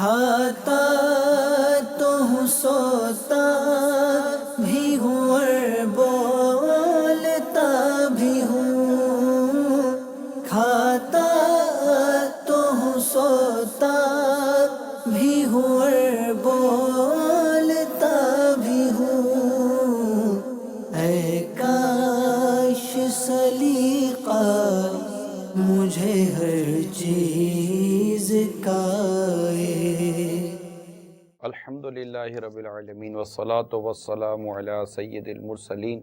کھاتا تو ہوں، سوتا بھی ہوں اور بولتا بھی ہوں۔ کھاتا تو ہوں، سوتا بھی ہوں اور بولتا بھی ہوں۔ اے کاش سلیقہ مجھے ہر چیز کا الحمدللہ رب العالمین والصلاة والسلام علی سید المرسلین،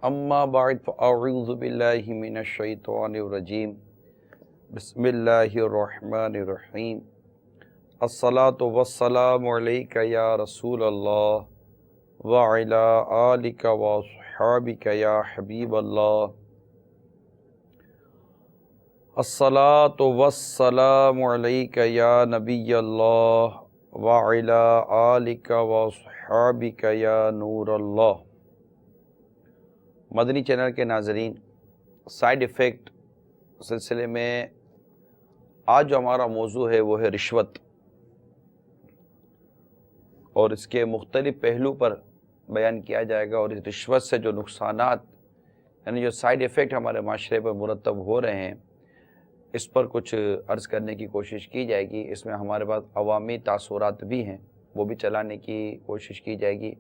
اما بعد فاعوذ باللہ من الشیطان الرجیم، بسم اللہ الرحمن الرحیم۔ الصلاة والسلام علیک یا رسول اللہ وعلی آلک واصحابک یا حبیب اللہ۔ الصلاة والسلام علیک یا نبی اللہ وعلی آلک واصحابک یا نور اللہ۔ مدنی چینل کے ناظرین، سائیڈ ایفیکٹ سلسلے میں آج جو ہمارا موضوع ہے وہ ہے رشوت، اور اس کے مختلف پہلو پر بیان کیا جائے گا، اور اس رشوت سے جو نقصانات یعنی جو سائیڈ ایفیکٹ ہمارے معاشرے پر مرتب ہو رہے ہیں اس پر کچھ عرض کرنے کی کوشش کی جائے گی۔ اس میں ہمارے پاس عوامی تاثرات بھی ہیں، وہ بھی چلانے کی کوشش کی جائے گی۔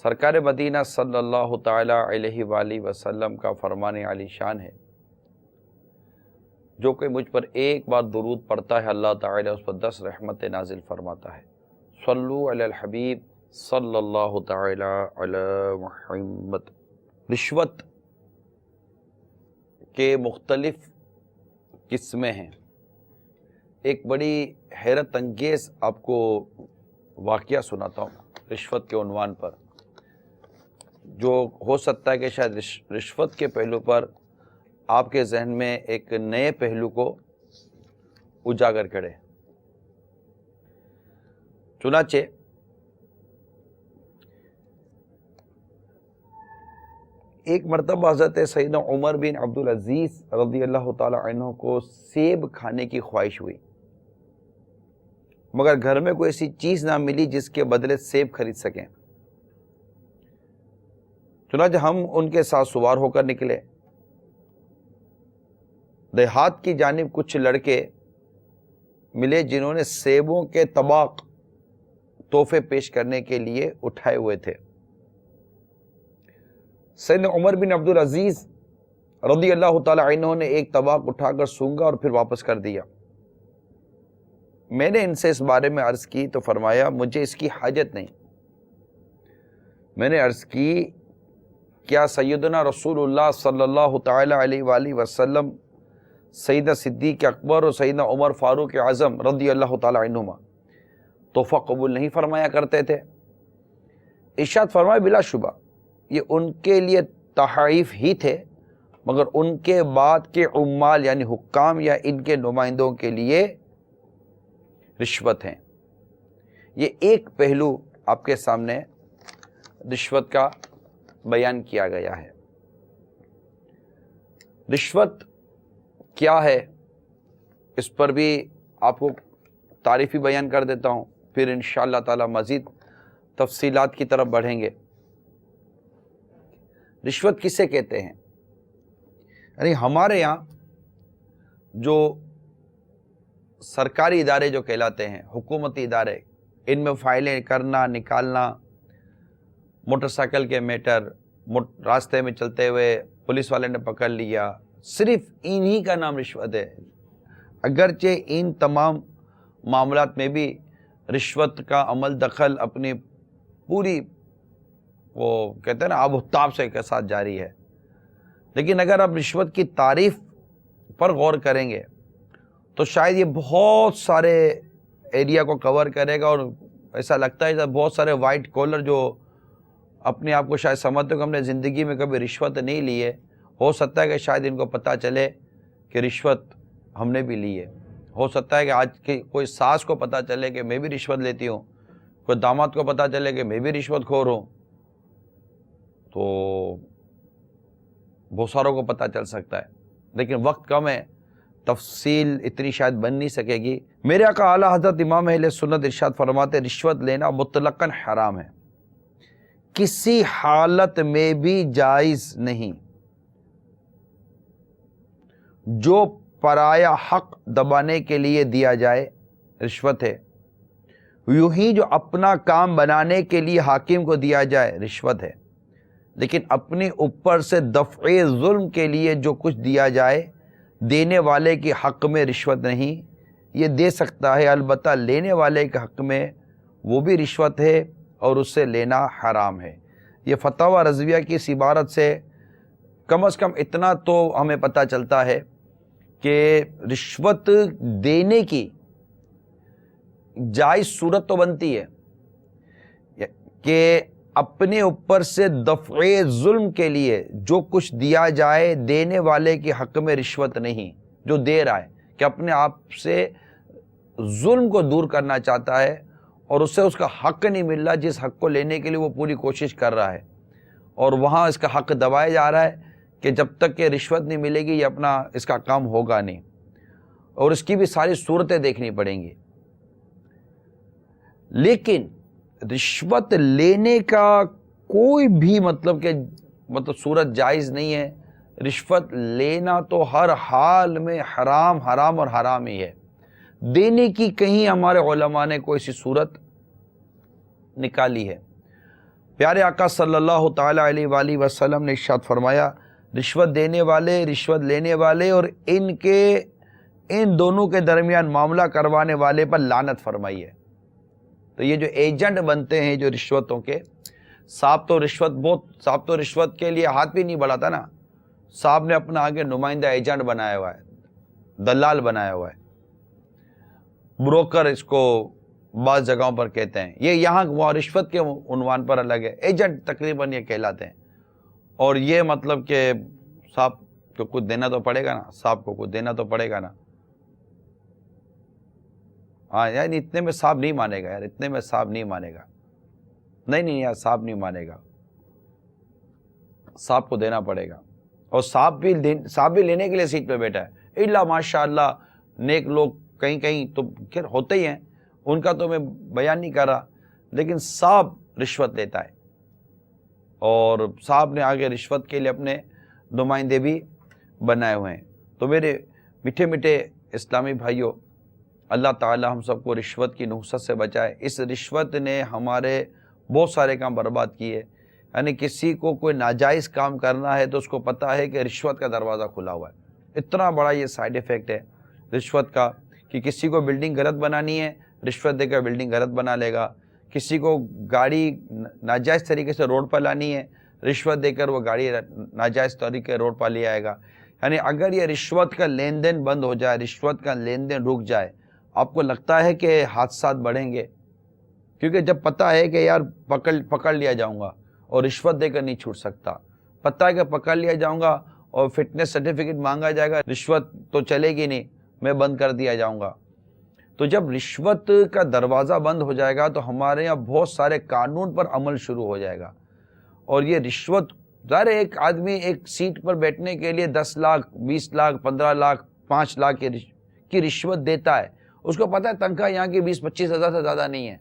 سرکار مدینہ صلی اللہ تعالی علیہ وآلہ وسلم کا فرمان عالی شان ہے، جو کہ مجھ پر ایک بار درود پڑھتا ہے اللہ تعالی اس پر 10 رحمت نازل فرماتا ہے۔ صلو علی الحبیب صلی اللہ تعالی علی محمد۔ رشوت کے مختلف قسمیں ہیں۔ ایک بڑی حیرت انگیز آپ کو واقعہ سناتا ہوں رشوت کے عنوان پر، جو ہو سکتا ہے کہ شاید رشوت کے پہلو پر آپ کے ذہن میں ایک نئے پہلو کو اجاگر کرے۔ چنانچہ ایک مرتبہ حضرت سیدنا عمر بن عبدالعزیز رضی اللہ تعالی عنہ کو سیب کھانے کی خواہش ہوئی، مگر گھر میں کوئی ایسی چیز نہ ملی جس کے بدلے سیب خرید سکیں۔ چنانچہ ہم ان کے ساتھ سوار ہو کر نکلے۔ دیہات کی جانب کچھ لڑکے ملے جنہوں نے سیبوں کے طباق تحفے پیش کرنے کے لیے اٹھائے ہوئے تھے۔ سیدنا عمر بن عبدالعزیز رضی اللہ تعالی عنہ نے ایک طباق اٹھا کر سونگا اور پھر واپس کر دیا۔ میں نے ان سے اس بارے میں عرض کی تو فرمایا مجھے اس کی حاجت نہیں۔ میں نے عرض کی کیا سیدنا رسول اللہ صلی اللہ تعالی علیہ وآلہ وسلم سیدنا صدیق اکبر اور سیدنا عمر فاروق اعظم رضی اللہ تعالی عنہما تحفہ قبول نہیں فرمایا کرتے تھے؟ ارشاد فرمایا بلا شبہ یہ ان کے لیے تحائف ہی تھے، مگر ان کے بعد کے عمال یعنی حکام یا ان کے نمائندوں کے لیے رشوت ہیں۔ یہ ایک پہلو آپ کے سامنے رشوت کا بیان کیا گیا ہے۔ رشوت کیا ہے اس پر بھی آپ کو تعریفی بیان کر دیتا ہوں، پھر انشاءاللہ تعالی مزید تفصیلات کی طرف بڑھیں گے۔ رشوت کسے کہتے ہیں؟ یعنی ہمارے یہاں جو سرکاری ادارے جو کہلاتے ہیں، حکومتی ادارے، ان میں فائلیں کرنا نکالنا، موٹر سائیکل کے میٹر، راستے میں چلتے ہوئے پولیس والے نے پکڑ لیا، صرف انہی کا نام رشوت ہے۔ اگرچہ ان تمام معاملات میں بھی رشوت کا عمل دخل اپنی پوری وہ کہتے ہیں نا آب و تاب سے کے ساتھ جاری ہے، لیکن اگر آپ رشوت کی تعریف پر غور کریں گے تو شاید یہ بہت سارے ایریا کو کور کرے گا، اور ایسا لگتا ہے جیسے بہت سارے وائٹ کالر جو اپنے آپ کو شاید سمجھتے کہ ہم نے زندگی میں کبھی رشوت نہیں لی ہے، ہو سکتا ہے کہ شاید ان کو پتہ چلے کہ رشوت ہم نے بھی لی ہے۔ ہو سکتا ہے کہ آج کی کوئی ساس کو پتہ چلے کہ میں بھی رشوت لیتی ہوں، کوئی داماد کو پتہ چلے کہ میں بھی رشوت خور ہوں، تو بہت ساروں کو پتہ چل سکتا ہے، لیکن وقت کم ہے، تفصیل اتنی شاید بن نہیں سکے گی. میرے آقا اعلیٰ حضرت امام اہل سنت ارشاد فرماتے رشوت لینا مطلقاً حرام ہے, کسی حالت میں بھی جائز نہیں. جو پرایا حق دبانے کے لیے دیا جائے رشوت ہے, یوں ہی جو اپنا کام بنانے کے لیے حاکم کو دیا جائے رشوت ہے, لیکن اپنے اوپر سے دفع ظلم کے لیے جو کچھ دیا جائے دینے والے کے حق میں رشوت نہیں. یہ دے سکتا ہے, البتہ لینے والے کے حق میں وہ بھی رشوت ہے اور اس سے لینا حرام ہے. یہ فتاوی رضویہ کی اس عبارت سے کم از کم اتنا تو ہمیں پتہ چلتا ہے کہ رشوت دینے کی جائز صورت تو بنتی ہے کہ اپنے اوپر سے دفع ظلم کے لیے جو کچھ دیا جائے دینے والے کے حق میں رشوت نہیں. جو دے رہا ہے کہ اپنے آپ سے ظلم کو دور کرنا چاہتا ہے اور اس سے اس کا حق نہیں مل رہا جس حق کو لینے کے لیے وہ پوری کوشش کر رہا ہے, اور وہاں اس کا حق دبایا جا رہا ہے کہ جب تک کہ رشوت نہیں ملے گی یہ اپنا اس کا کام ہوگا نہیں, اور اس کی بھی ساری صورتیں دیکھنی پڑیں گی. لیکن رشوت لینے کا کوئی بھی مطلب صورت جائز نہیں ہے. رشوت لینا تو ہر حال میں حرام حرام اور حرام ہی ہے. دینے کی کہیں ہمارے علماء نے کوئی سی صورت نکالی ہے. پیارے آقا صلی اللہ تعالی علیہ وآلہ وسلم نے ارشاد فرمایا رشوت دینے والے, رشوت لینے والے اور ان دونوں کے درمیان معاملہ کروانے والے پر لعنت فرمائی ہے. تو یہ جو ایجنٹ بنتے ہیں جو رشوتوں کے, صاحب تو رشوت کے لیے ہاتھ بھی نہیں بڑھاتا نا, صاحب نے اپنا آگے نمائندہ ایجنٹ بنایا ہوا ہے, دلال بنایا ہوا ہے, بروکر اس کو بعض جگہوں پر کہتے ہیں. یہ یہاں وہ رشوت کے عنوان پر الگ ہے, ایجنٹ تقریباً یہ کہلاتے ہیں. اور یہ مطلب کہ صاحب کو کچھ دینا تو پڑے گا نا, صاحب کو کچھ دینا تو پڑے گا نا. ہاں یار اتنے میں صاحب نہیں مانے گا, یار اتنے میں صاحب نہیں مانے گا, نہیں یار صاحب نہیں مانے گا, صاحب کو دینا پڑے گا. اور صاحب بھی لینے کے لیے سیٹ پہ بیٹھا ہے. الا ماشاء اللہ نیک لوگ کہیں تو خیر ہوتے ہی ہیں, ان کا تو میں بیان نہیں کر رہا, لیکن صاحب رشوت لیتا ہے اور صاحب نے آگے رشوت کے لیے اپنے نمائندے بھی بنائے ہوئے ہیں. تو میرے میٹھے میٹھے اسلامی بھائیوں, اللہ تعالی ہم سب کو رشوت کی نحوست سے بچائے. اس رشوت نے ہمارے بہت سارے کام برباد کیے. یعنی کسی کو کوئی ناجائز کام کرنا ہے تو اس کو پتہ ہے کہ رشوت کا دروازہ کھلا ہوا ہے. اتنا بڑا یہ سائیڈ ایفیکٹ ہے رشوت کا کہ کسی کو بلڈنگ غلط بنانی ہے, رشوت دے کر بلڈنگ غلط بنا لے گا. کسی کو گاڑی ناجائز طریقے سے روڈ پر لانی ہے, رشوت دے کر وہ گاڑی ناجائز طریقے روڈ پر لے آئے گا. یعنی اگر یہ رشوت کا لین دین بند ہو جائے, رشوت کا لین دین رک جائے, آپ کو لگتا ہے کہ حادثات بڑھیں گے؟ کیونکہ جب پتہ ہے کہ یار پکڑ لیا جاؤں گا اور رشوت دے کر نہیں چھوٹ سکتا, پتہ ہے کہ پکڑ لیا جاؤں گا اور فٹنس سرٹیفکیٹ مانگا جائے گا, رشوت تو چلے گی نہیں, میں بند کر دیا جاؤں گا. تو جب رشوت کا دروازہ بند ہو جائے گا تو ہمارے یہاں بہت سارے قانون پر عمل شروع ہو جائے گا. اور یہ رشوت ظاہر ایک آدمی ایک سیٹ پر بیٹھنے کے لیے 10 لاکھ 20 لاکھ 15 لاکھ 5 لاکھ کی رشوت دیتا ہے. اس کو پتہ ہے تنخواہ یہاں کی 20-25 ہزار سے زیادہ نہیں ہے.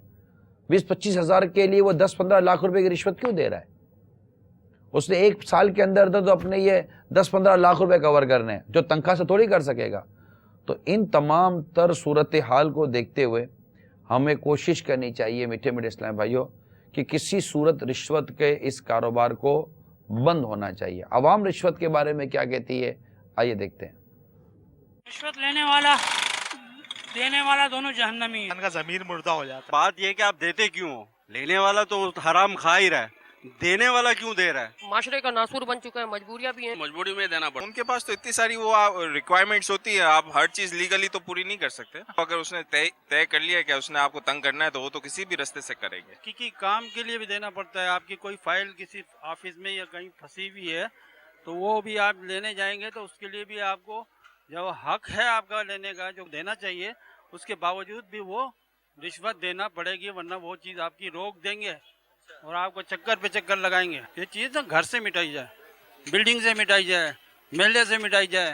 20-25 ہزار کے لیے وہ 10-15 لاکھ روپے کی رشوت کیوں دے رہا ہے؟ اس نے ایک سال کے اندر تو اپنے یہ 10-15 لاکھ روپے کور کرنے ہیں, جو تنخواہ سے تھوڑی کر سکے گا. تو ان تمام تر صورتحال کو دیکھتے ہوئے ہمیں کوشش کرنی چاہیے میٹھے میٹھے اسلام بھائیوں کہ کسی صورت رشوت کے اس کاروبار کو بند ہونا چاہیے. عوام رشوت کے بارے میں کیا کہتی ہے, آئیے دیکھتے ہیں. رشوت لینے والا دینے والا دونوں جہنمی ہیں. ان کا ضمیر مردہ ہو جاتا ہے. بات یہ کہ آپ دیتے کیوں ہو؟ لینے والا تو حرام کھا ہی رہا ہے, دینے والا کیوں دے رہا ہے؟ معاشرے کا ناسور بن چکا ہے, مجبوریاں بھی ہیں, مجبوری میں دینا پڑتا. ان کے پاس تو اتنی ساری وہ ریکوائرمنٹس ہوتی ہے, آپ ہر چیز لیگلی تو پوری نہیں کر سکتے. اگر اس نے طے کر لیا کہ اس نے آپ کو تنگ کرنا ہے تو وہ تو کسی بھی رستے سے کریں گے. کسی کام کے لیے بھی دینا پڑتا ہے. آپ کی کوئی فائل کسی آفس میں یا کہیں پھنسی ہوئی ہے تو وہ بھی آپ لینے جائیں گے تو اس کے لیے بھی آپ کو جو حق ہے آپ کا لینے کا, جو دینا چاہیے, اس کے باوجود بھی وہ رشوت دینا پڑے گی, ورنہ وہ چیز آپ کی روک دیں گے اور آپ کو چکر پہ چکر لگائیں گے. یہ چیز گھر سے مٹائی جائے, بلڈنگ سے مٹائی جائے, محلے سے مٹائی جائے,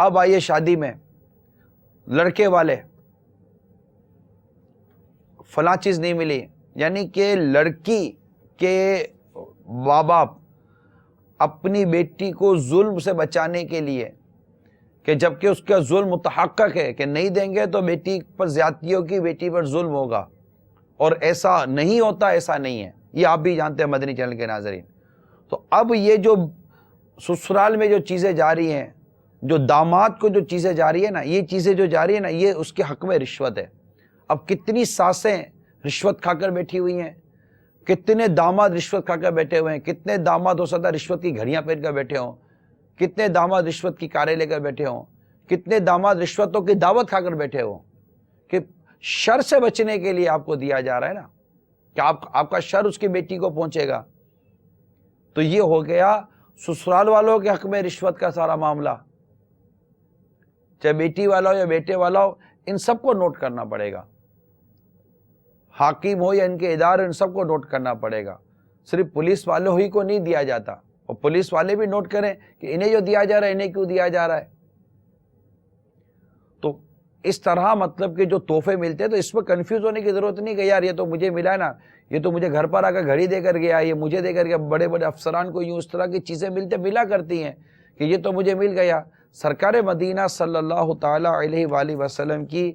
اب آئیے شادی میں لڑکے والے فلاں چیز نہیں ملی، یعنی کہ لڑکی کے ماں باپ اپنی بیٹی کو ظلم سے بچانے کے لیے، کہ جبکہ اس کا ظلم متحقق ہے کہ نہیں دیں گے تو بیٹی پر زیادتی ہوگی، بیٹی پر ظلم ہوگا، اور ایسا نہیں ہوتا، ایسا نہیں ہے، یہ آپ بھی جانتے ہیں مدنی چینل کے ناظرین۔ تو اب یہ جو سسرال میں جو چیزیں جاری ہیں، جو داماد کو جو چیزیں جاری ہیں نا، یہ چیزیں جو جاری ہیں نا، یہ اس کے حق میں رشوت ہے۔ اب کتنی ساسیں رشوت کھا کر بیٹھی ہوئی ہیں، کتنے داماد رشوت کھا کر بیٹھے ہوئے ہیں، کتنے داماد ہو سکتا ہے رشوت کی گھڑیاں پہن کر بیٹھے ہوں، کتنے داماد رشوت کی کاریں لے کر بیٹھے ہوں، کتنے داماد رشوتوں کی دعوت کھا کر بیٹھے ہوں، کہ شر سے بچنے کے لیے آپ کو دیا جا رہا ہے نا، کہ آپ کا شر اس کی بیٹی کو پہنچے گا۔ تو یہ ہو گیا سسرال والوں کے حق میں رشوت کا سارا معاملہ، چاہے بیٹی والا ہو یا بیٹے والا ہو، ان سب کو نوٹ کرنا پڑے گا، حاکم ہو یا ان کے ادارے، ان سب کو نوٹ کرنا پڑے گا۔ صرف پولیس والوں ہی کو نہیں دیا جاتا، اور پولیس والے بھی نوٹ کریں کہ انہیں جو دیا جا رہا ہے انہیں کیوں دیا جا رہا ہے۔ تو اس طرح مطلب کہ جو تحفے ملتے ہیں تو اس میں کنفیوز ہونے کی ضرورت نہیں کہ یار یہ تو مجھے ملا ہے نا، یہ تو مجھے گھر پر آ کر گھڑی دے کر گیا، یہ مجھے دے کر گیا۔ بڑے بڑے افسران کو یوں اس طرح کی چیزیں ملا کرتی ہیں کہ یہ تو مجھے مل گیا۔ سرکار مدینہ صلی اللہ تعالی علیہ وآلہ وسلم کی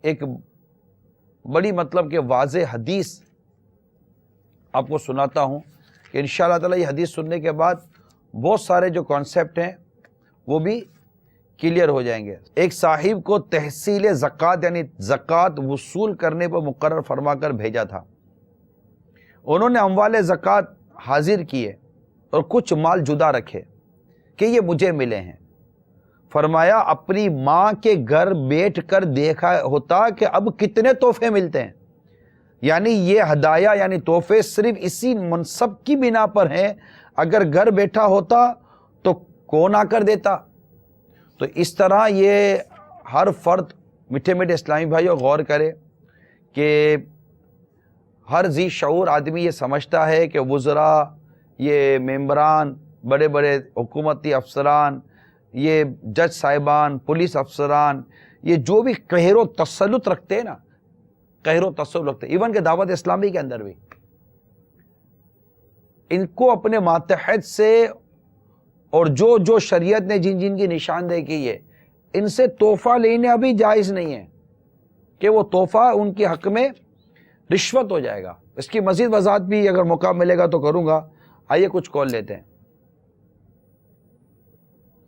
ایک بڑی مطلب کہ واضح حدیث آپ کو سناتا ہوں کہ انشاءاللہ تعالی یہ حدیث سننے کے بعد بہت سارے جو کانسیپٹ ہیں وہ بھی کلیئر ہو جائیں گے۔ ایک صاحب کو تحصیل زکوٰۃ یعنی زکوٰۃ وصول کرنے پر مقرر فرما کر بھیجا تھا۔ انہوں نے اموال زکوٰۃ حاضر کیے اور کچھ مال جدا رکھے کہ یہ مجھے ملے ہیں۔ فرمایا اپنی ماں کے گھر بیٹھ کر دیکھا ہوتا کہ اب کتنے تحفے ملتے ہیں، یعنی یہ ہدایہ یعنی تحفے صرف اسی منصب کی بنا پر ہیں، اگر گھر بیٹھا ہوتا تو کون آ کر دیتا۔ تو اس طرح یہ ہر فرد، میٹھے میٹھے اسلامی بھائیوں غور کرے کہ ہر ذی شعور آدمی یہ سمجھتا ہے کہ وزراء، یہ ممبران، بڑے بڑے حکومتی افسران، یہ جج صاحبان، پولیس افسران، یہ جو بھی قہر و تسلط رکھتے ہیں نا، قہر و تسلط رکھتے ہیں، ایون کہ دعوت اسلامی کے اندر بھی، ان کو اپنے ماتحت سے اور جو شریعت نے جن کی نشاندہی کی ہے، ان سے تحفہ لینا بھی جائز نہیں ہے کہ وہ تحفہ ان کے حق میں رشوت ہو جائے گا۔ اس کی مزید وضاحت بھی اگر موقع ملے گا تو کروں گا۔ آئیے کچھ کال لیتے ہیں۔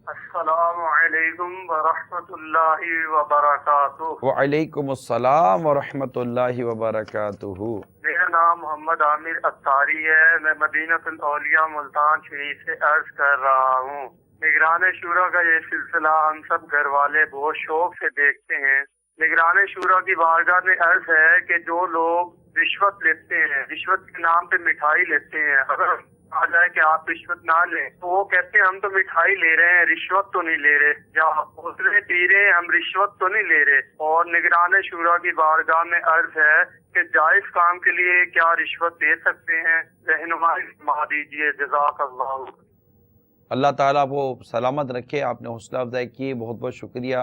السلام علیکم ورحمۃ اللہ وبرکاتہ۔ وعلیکم السلام ورحمۃ اللہ وبرکاتہ۔ میرا نام محمد عامر اتاری ہے، میں مدینہ الاولیاء ملتان شریف سے عرض کر رہا ہوں۔ نگران شورا کا یہ سلسلہ ہم سب گھر والے بہت شوق سے دیکھتے ہیں۔ نگران شورا کی بارگاہ میں عرض ہے کہ جو لوگ رشوت لیتے ہیں، رشوت کے نام پہ مٹھائی لیتے ہیں، اگر آ جائے کہ آپ رشوت نہ لیں تو وہ کہتے ہیں ہم تو مٹھائی لے رہے ہیں، رشوت تو نہیں لے رہے، یا بوتلیں پی رہے ہیں، ہم رشوت تو نہیں لے رہے۔ اور نگران شورا کی بارگاہ میں عرض ہے کہ جائز کام کے لیے کیا رشوت دے سکتے ہیں؟ رہنمائی فرما دیجیے، جزاک اللہ۔ اللہ تعالیٰ وہ سلامت رکھے، آپ نے حوصلہ افزائی کی، بہت بہت شکریہ۔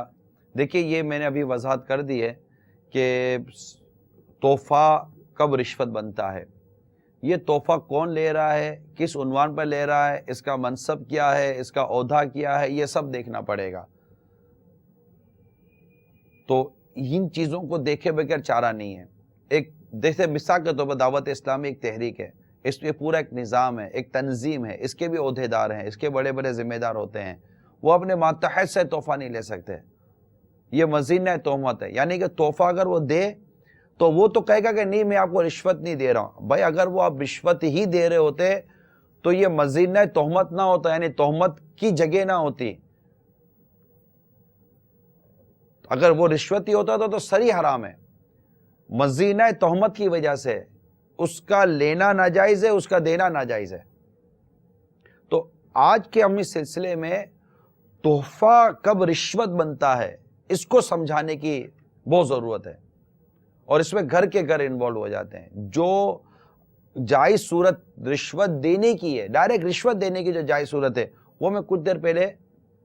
دیکھیے یہ میں نے ابھی وضاحت کر دی ہے کہ تحفہ کب رشوت بنتا ہے، یہ تحفہ کون لے رہا ہے، کس عنوان پر لے رہا ہے، اس کا منصب کیا ہے، اس کا عہدہ کیا ہے، یہ سب دیکھنا پڑے گا۔ تو ان چیزوں کو دیکھے بغیر چارہ نہیں ہے۔ ایک جیسے مثال کے طور پر دعوت اسلامی ایک تحریک ہے، اس میں پورا ایک نظام ہے، ایک تنظیم ہے، اس کے بھی عہدیدار ہیں، اس کے بڑے بڑے ذمہ دار ہوتے ہیں، وہ اپنے ماتحت سے تحفہ نہیں لے سکتے۔ یہ مزینہ تہمت ہے، یعنی کہ تحفہ اگر وہ دے تو وہ تو کہے گا کہ نہیں میں آپ کو رشوت نہیں دے رہا ہوں۔ بھائی اگر وہ آپ رشوت ہی دے رہے ہوتے تو یہ مزینہ تہمت نہ ہوتا، یعنی تہمت کی جگہ نہ ہوتی۔ اگر وہ رشوت ہی ہوتا تو صریح حرام ہے، مزینہ تہمت کی وجہ سے اس کا لینا ناجائز ہے، اس کا دینا ناجائز ہے۔ تو آج کے ہم اس سلسلے میں تحفہ کب رشوت بنتا ہے اس کو سمجھانے کی بہت ضرورت ہے، اور اس میں گھر کے گھر انوالو ہو جاتے ہیں۔ جو جائز صورت رشوت دینے کی ہے، ڈائریکٹ رشوت دینے کی جو جائز صورت ہے، وہ میں کچھ دیر پہلے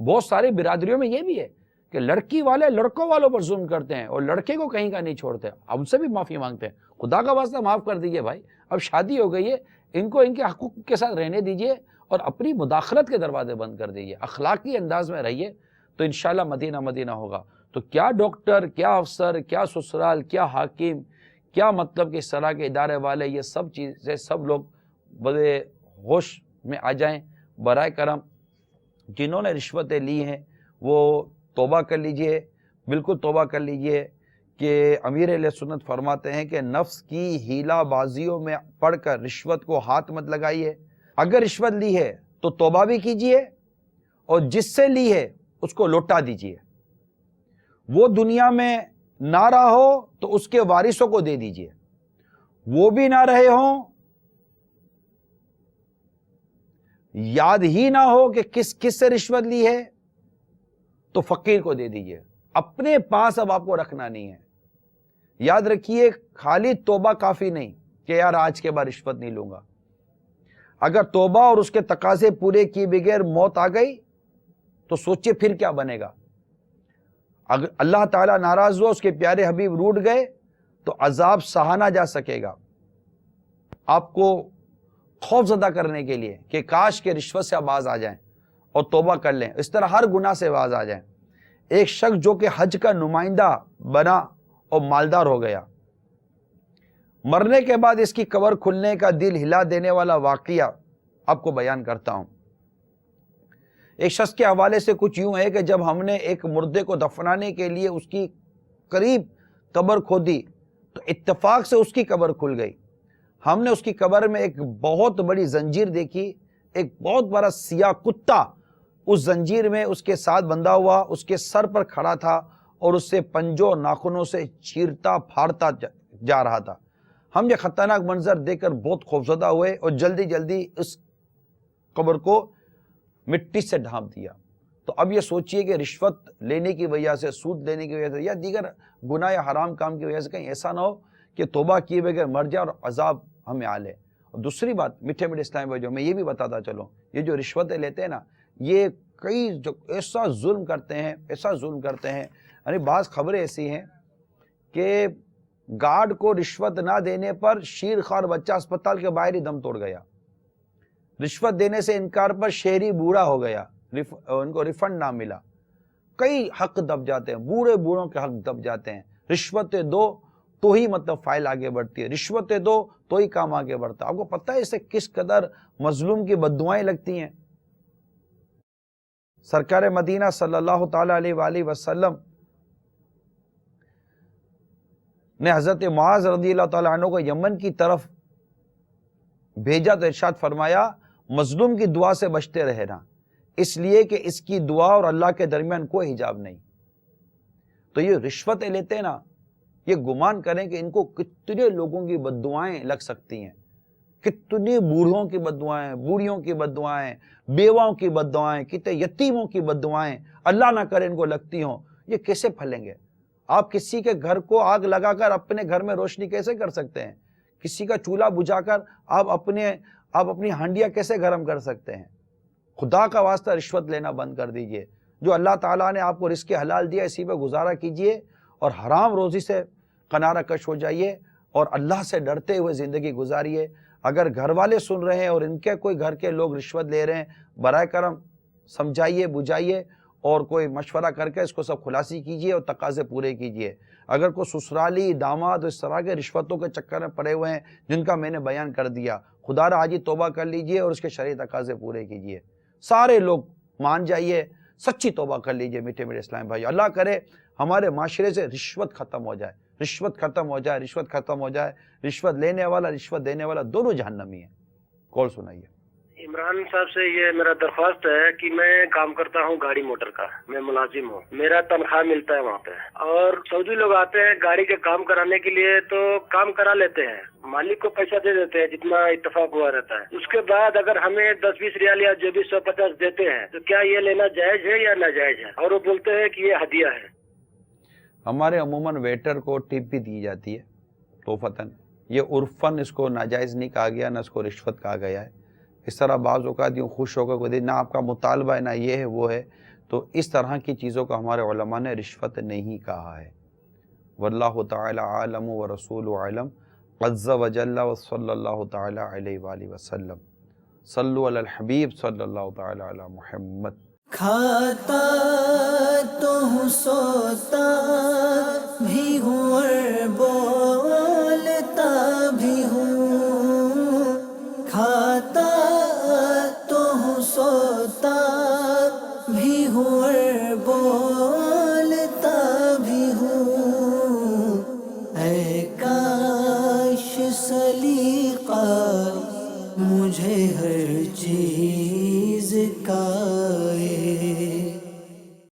بہت ساری برادریوں میں یہ بھی ہے کہ لڑکی والے لڑکوں والوں پر ظلم کرتے ہیں اور لڑکے کو کہیں کا نہیں چھوڑتے. اب ان سے بھی معافی مانگتے ہیں, خدا کا واسطہ معاف کر دیجئے بھائی, اب شادی ہو گئی ہے, ان کو ان کے حقوق کے ساتھ رہنے دیجئے اور اپنی مداخلت کے دروازے بند کر دیجئے, اخلاقی انداز میں رہیے تو انشاءاللہ مدینہ مدینہ ہوگا. تو کیا ڈاکٹر, کیا افسر, کیا سسرال, کیا حاکم, کیا مطلب کہ اس طرح کے ادارے والے, یہ سب چیزیں سب لوگ بڑے ہوش میں آ جائیں. برائے کرم جنہوں نے رشوتیں لی ہیں وہ توبہ کر لیجئے, بالکل توبہ کر لیجئے کہ امیر اہل سنت فرماتے ہیں کہ نفس کی ہیلا بازیوں میں پڑھ کر رشوت کو ہاتھ مت لگائیے. اگر رشوت لی ہے تو توبہ بھی کیجئے اور جس سے لی ہے اس کو لوٹا دیجئے. وہ دنیا میں نہ رہا ہو تو اس کے وارثوں کو دے دیجئے, وہ بھی نہ رہے ہوں, یاد ہی نہ ہو کہ کس سے رشوت لی ہے تو فقیر کو دے دیجئے. اپنے پاس اب آپ کو رکھنا نہیں ہے. یاد رکھیے خالی توبہ کافی نہیں کہ یار آج کے بعد رشوت نہیں لوں گا. اگر توبہ اور اس کے تقاضے پورے کیے بغیر موت آ گئی تو سوچئے پھر کیا بنے گا. اگر اللہ تعالیٰ ناراض ہوا, اس کے پیارے حبیب روٹ گئے تو عذاب سہا نہ جا سکے گا. آپ کو خوف زدہ کرنے کے لیے کہ کاش کے رشوت سے باز آ جائیں اور توبہ کر لیں, اس طرح ہر گناہ سے باز آ جائیں. ایک شخص جو کہ حج کا نمائندہ بنا اور مالدار ہو گیا, مرنے کے بعد اس کی قبر کھلنے کا دل ہلا دینے والا واقعہ آپ کو بیان کرتا ہوں. ایک شخص کے حوالے سے کچھ یوں ہے کہ جب ہم نے ایک مردے کو دفنانے کے لیے اس کی قریب قبر کھودی تو اتفاق سے اس کی قبر کھل گئی. ہم نے اس کی قبر میں ایک بہت بڑی زنجیر دیکھی, ایک بہت بڑا سیاہ کتا اس زنجیر میں اس کے ساتھ بندھا ہوا اس کے سر پر کھڑا تھا اور اس سے پنجوں ناخنوں سے چیرتا پھاڑتا جا رہا تھا. ہم یہ خطرناک منظر دیکھ کر بہت خوفزدہ ہوئے اور جلدی جلدی اس قبر کو مٹی سے ڈھانپ دیا. تو اب یہ سوچئے کہ رشوت لینے کی وجہ سے, سود لینے کی وجہ سے یا دیگر گناہ یا حرام کام کی وجہ سے کہیں ایسا نہ ہو کہ توبہ کیے بغیر مر جائے اور عذاب ہمیں آ لے. اور دوسری بات میٹھے میٹھے اسلامی بھائیوں, میں یہ بھی بتاتا چلوں, یہ جو رشوتیں لیتے ہیں نا, یہ کئی جو ایسا ظلم کرتے ہیں, ایسا ظلم کرتے ہیں. یعنی بعض خبریں ایسی ہیں کہ گارڈ کو رشوت نہ دینے پر شیر خوار بچہ اسپتال کے باہر ہی دم توڑ گیا. رشوت دینے سے انکار پر شہری بوڑھا ہو گیا, ان کو ریفنڈ نہ ملا. کئی حق دب جاتے ہیں, بوڑھے بوڑھوں کے حق دب جاتے ہیں. رشوتیں دو تو ہی مطلب فائل آگے بڑھتی ہے, رشوتیں دو تو ہی کام آگے بڑھتا. آپ کو پتہ ہے اس سے کس قدر مظلوم کی بددعائیں لگتی ہیں. سرکار مدینہ صلی اللہ تعالی علیہ وآلہ وسلم نے حضرت معاذ رضی اللہ تعالیٰ عنہ کو یمن کی طرف بھیجا تو ارشاد فرمایا مظلوم کی دعا سے بچتے رہنا, اس لیے کہ اس کی دعا اور اللہ کے درمیان کوئی حجاب نہیں. تو یہ رشوتیں لیتے ہیں نا, یہ گمان کریں کہ ان کو کتنے لوگوں کی بددعائیں لگ سکتی ہیں, کتنے بوڑھوں کی بددعائیں, بوڑھیوں کی بددعائیں, بیواؤں کی بددعائیں, کتنے یتیموں کی بددعائیں اللہ نہ کرے ان کو لگتی ہوں. یہ کیسے پھلیں گے؟ آپ کسی کے گھر کو آگ لگا کر اپنے گھر میں روشنی کیسے کر سکتے ہیں؟ کسی کا چولہا بجھا کر آپ اپنی ہانڈیاں کیسے گرم کر سکتے ہیں؟ خدا کا واسطہ رشوت لینا بند کر دیجئے. جو اللہ تعالیٰ نے آپ کو رزق حلال دیا اسی پہ گزارا کیجئے اور حرام روزی سے کنارہ کش ہو جائیے اور اللہ سے ڈرتے ہوئے زندگی گزاریے. اگر گھر والے سن رہے ہیں اور ان کے کوئی گھر کے لوگ رشوت لے رہے ہیں, برائے کرم سمجھائیے, بجھائیے اور کوئی مشورہ کر کے اس کو سب خلاصی کیجئے اور تقاضے پورے کیجئے. اگر کوئی سسرالی داماد اس طرح کے رشوتوں کے چکر میں پڑے ہوئے ہیں جن کا میں نے بیان کر دیا, خدا را آج ہی توبہ کر لیجئے اور اس کے شرعی تقاضے پورے کیجئے. سارے لوگ مان جائیے, سچی توبہ کر لیجئے میٹھے میٹھے اسلام بھائی. اللہ کرے ہمارے معاشرے سے رشوت ختم ہو جائے, رشوت ختم ہو جائے, رشوت ختم ہو جائے. رشوت لینے والا, رشوت دینے والا دونوں جہنمی ہیں. کال سنائیے. عمران صاحب سے یہ میرا درخواست ہے کہ میں کام کرتا ہوں گاڑی موٹر کا, میں ملازم ہوں, میرا تنخواہ ملتا ہے وہاں پہ, اور سعودی لوگ آتے ہیں گاڑی کے کام کرانے کے لیے تو کام کرا لیتے ہیں, مالک کو پیسہ دے دیتے ہیں جتنا اتفاق ہوا رہتا ہے. اس کے بعد اگر ہمیں 10-20 ریال یا جو بھی 150 دیتے ہیں تو کیا یہ لینا جائز ہے یا ناجائز ہے؟ اور وہ بولتے ہیں کہ یہ ہدیہ ہے. ہمارے عموماً ویٹر کو ٹپ بھی دی جاتی ہے توفتاً. یہ عرفاً اس کو ناجائز نہیں کہا گیا, نہ اس کو رشوت کہا گیا ہے. اس طرح بعض اوقات یوں خوش ہو کر کوئی نہ آپ کا مطالبہ ہے نہ یہ ہے وہ ہے, تو اس طرح کی چیزوں کو ہمارے علماء نے رشوت نہیں کہا ہے. واللہ تعالی عالم و رسول عالم عز و جل و صلی اللہ تعالی علیہ وآلہ وسلم. صلو علی الحبیب صلی اللہ تعالی علی محمد. کھاتا تو ہوں سوتا بھی ہوں اور